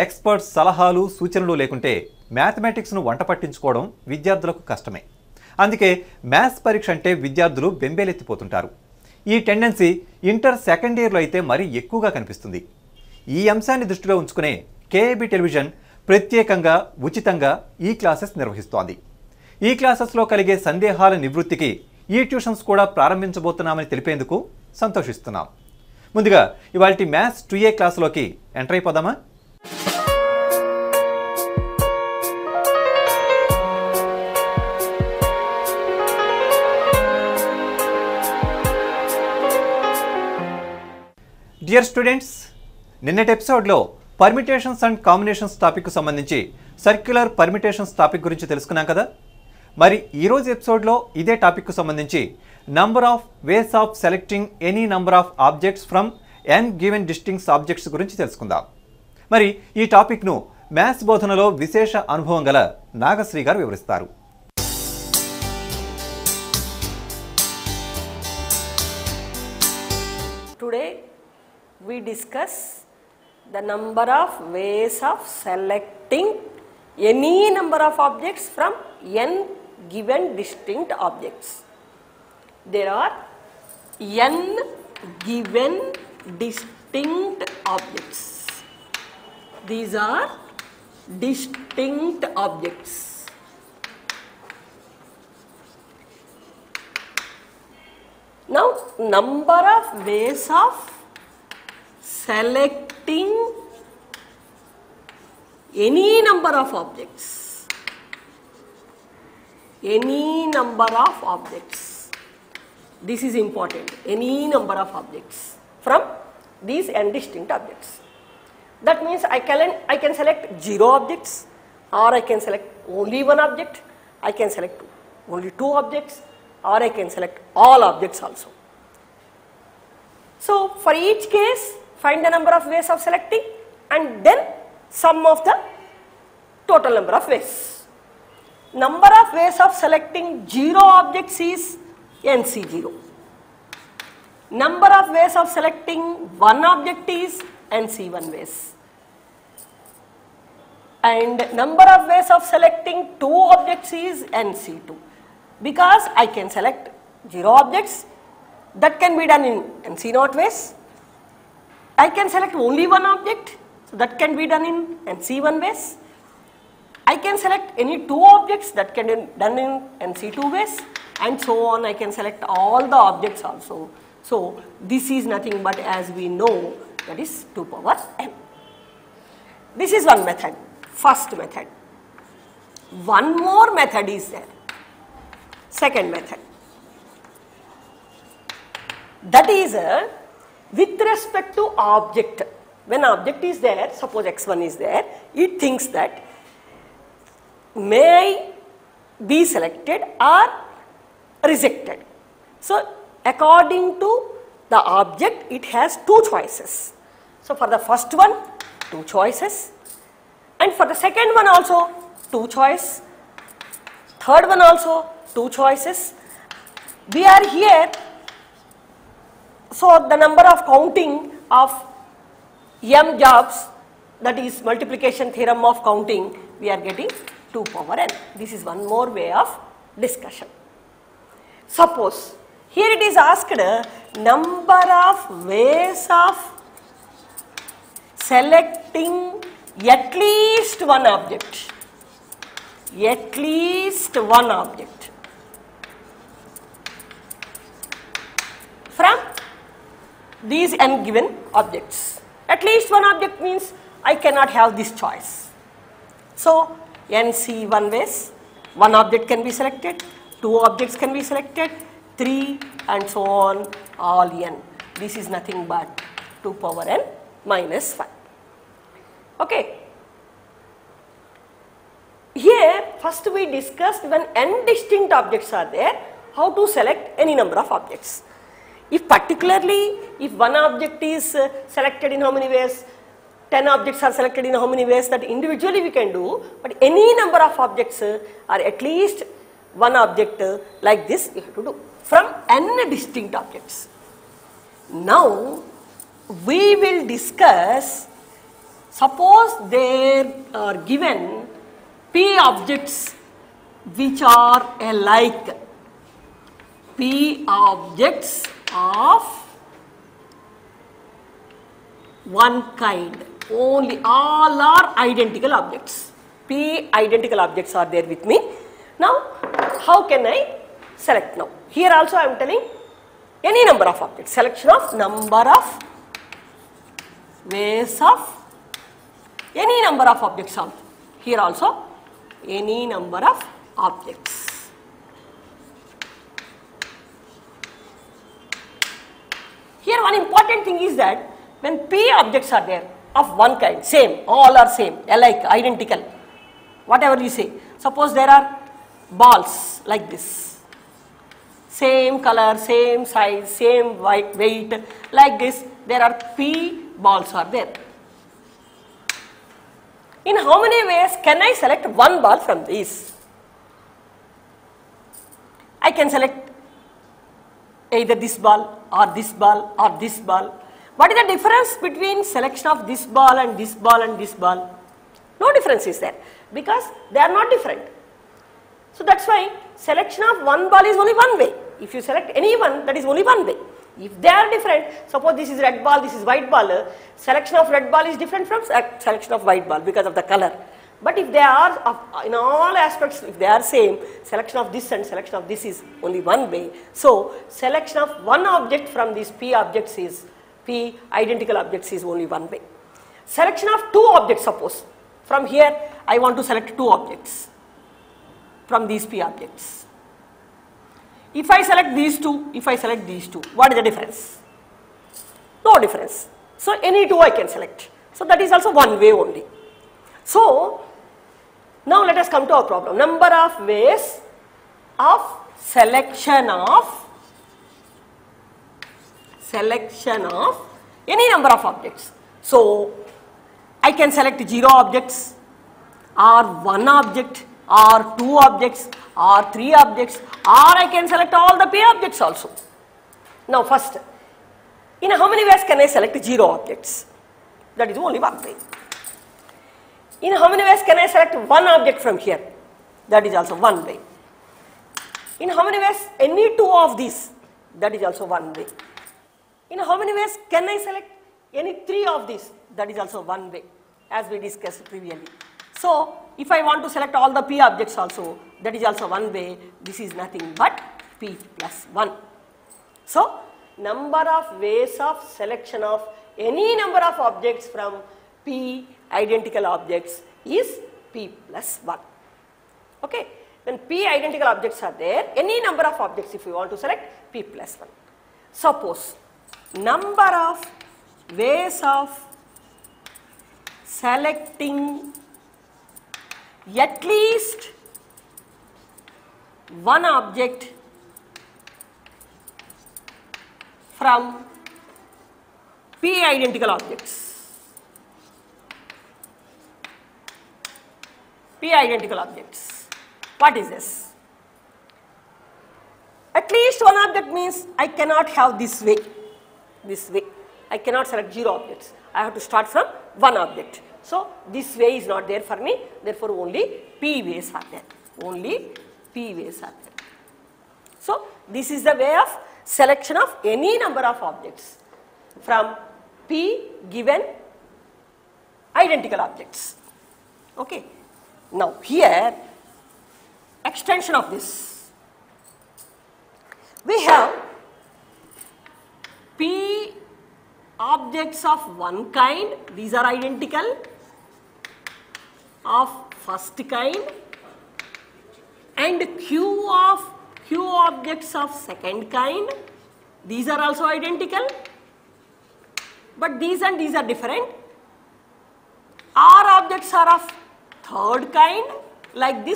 Experts సలహాలు సూచనలు లేకుంటే మ్యాథమెటిక్స్‌ను వంట పట్టించుకోవడం విద్యార్థులకు కష్టమే. అందుకే మ్యాథ్స్ పరీక్ష అంటే విద్యార్థులు బెంబేలెత్తిపోతుంటారు. ఈ టెండెన్సీ ఇంటర్ సెకండ్ ఇయర్లో అయితే మరీ ఎక్కువగా కనిపిస్తుంది. ఈ అంశాన్ని దృష్టిలో ఉంచుకునే కేఏబీ టెలివిజన్ ప్రత్యేకంగా ఉచితంగా ఈ క్లాసెస్ నిర్వహిస్తోంది. ఈ క్లాసెస్లో కలిగే సందేహాల నివృత్తికి ఈ ట్యూషన్స్ కూడా ప్రారంభించబోతున్నామని తెలిపేందుకు సంతోషిస్తున్నాం. ముందుగా ఇవాల్టి మ్యాథ్స్ 2A క్లాసులోకి ఎంటర్ అయిపోదామా? డియర్ స్టూడెంట్స్, నిన్నటి ఎపిసోడ్లో పర్మిటేషన్స్ అండ్ కాంబినేషన్స్ టాపిక్కు సంబంధించి సర్క్యులర్ పర్మిటేషన్స్ టాపిక్ గురించి తెలుసుకున్నాం కదా. మరి ఈరోజు ఎపిసోడ్లో ఇదే టాపిక్కు సంబంధించి number of ways of selecting any number of objects from n given distinct objects గురించి తెలుసుకుందాం. మరి ఈ టాపిక్ను మ్యాథ్స్ బోధనలో విశేష అనుభవం గల నాగశ్రీ గారు వివరిస్తారు. Today we discuss the number of ways of selecting any number of objects from n given distinct objects. There are n given distinct objects. These are distinct objects. Now, number of ways of selecting any number of objects. Any number of objects. This is important. Any number of objects from these n distinct objects. That means I can select 0 objects, or I can select only one object. I can select only 2 objects, or I can select all objects also. So for each case, find the number of ways of selecting and then sum of the total number of ways. Number of ways of selecting 0 objects is NC0. Number of ways of selecting one object is NC1 ways. And number of ways of selecting 2 objects is NC2. Because I can select 0 objects, that can be done in NC0 ways. I can select only one object, so that can be done in NC1 ways. I can select any 2 objects, that can be done in NC2 ways, and so on. I can select all the objects also. So this is nothing but, as we know, that is 2 power n. This is one method, first method. One more method is there, second method. That is with respect to object. When object is there, suppose x1 is there, it thinks that may I be selected or rejected. So according to the object, it has 2 choices. So for the first one, 2 choices, and for the second one also 2 choice, third one also 2 choices. We are here, so the number of counting of m jobs, that is multiplication theorem of counting, we are getting 2 power n. This is one more way of discussion. Suppose here it is asked number of ways of selecting at least one object. At least one object from these n given objects. At least one object means I cannot have this choice. So NC1 ways, one object can be selected, 2 objects can be selected, 3 and so on, all n. This is nothing but 2 power n minus 5. Okay. Here first we discussed when n distinct objects are there, how to select any number of objects. If particularly if one object is selected in how many ways, 10 objects are selected in how many ways, that individually we can do, but any number of objects are at least one object like this you have to do from n distinct objects. Now we will discuss suppose there are given P objects which are alike, P objects of one kind, only all are identical objects. P identical objects are there with me. Now, how can I select now? Here also I am telling any number of objects, selection of number of ways of any number of objects also. Here also any number of objects. Here one important thing is that when P objects are there of one kind, same, all are same, alike, identical, whatever you say. Suppose there are balls like this, same color, same size, same weight, like this, there are P balls are there. In how many ways can I select one ball from these? I can select either this ball or this ball or this ball. What is the difference between selection of this ball and this ball and this ball? No difference is there, because they are not different. So that's why selection of one ball is only one way. If you select any one, that is only one way. If they are different, suppose this is red ball, this is white ball, selection of red ball is different from selection of white ball because of the color. But if they are in all aspects, if they are same, selection of this and selection of this is only one way. So selection of one object from these P objects is, P identical objects is only one way. Selection of two objects, suppose from here I want to select two objects from these P objects. If I select these two, if I select these two, what is the difference? No difference. So any two I can select. So that is also one way only. So now let us come to our problem. Number of ways of selection of any number of objects. So I can select 0 objects or 1 object or 2 objects or 3 objects, or I can select all the P objects also. Now first, in how many ways can I select 0 objects? That is only one way. In how many ways can I select one object from here? That is also one way. In how many ways any two of these? That is also one way. In how many ways can I select any 3 of these? That is also one way, as we discussed previously. So if I want to select all the P objects also, that is also one way. This is nothing but P plus 1. So number of ways of selection of any number of objects from P identical objects is P plus 1. Okay. When P identical objects are there, any number of objects if you want to select, P plus 1. Suppose number of ways of selecting at least one object from P identical objects. P identical objects. What is this? At least one object means I cannot have this way. This way. I cannot select 0 objects. I have to start from one object. So this way is not there for me. Therefore only P ways are there. Only P ways are there. So this is the way of selection of any number of objects from P given identical objects. Okay. Now here, extension of this. We have P objects of one kind, these are identical, of first kind, and Q objects of second kind, these are also identical, but these and these are different. R objects are of third kind, like this.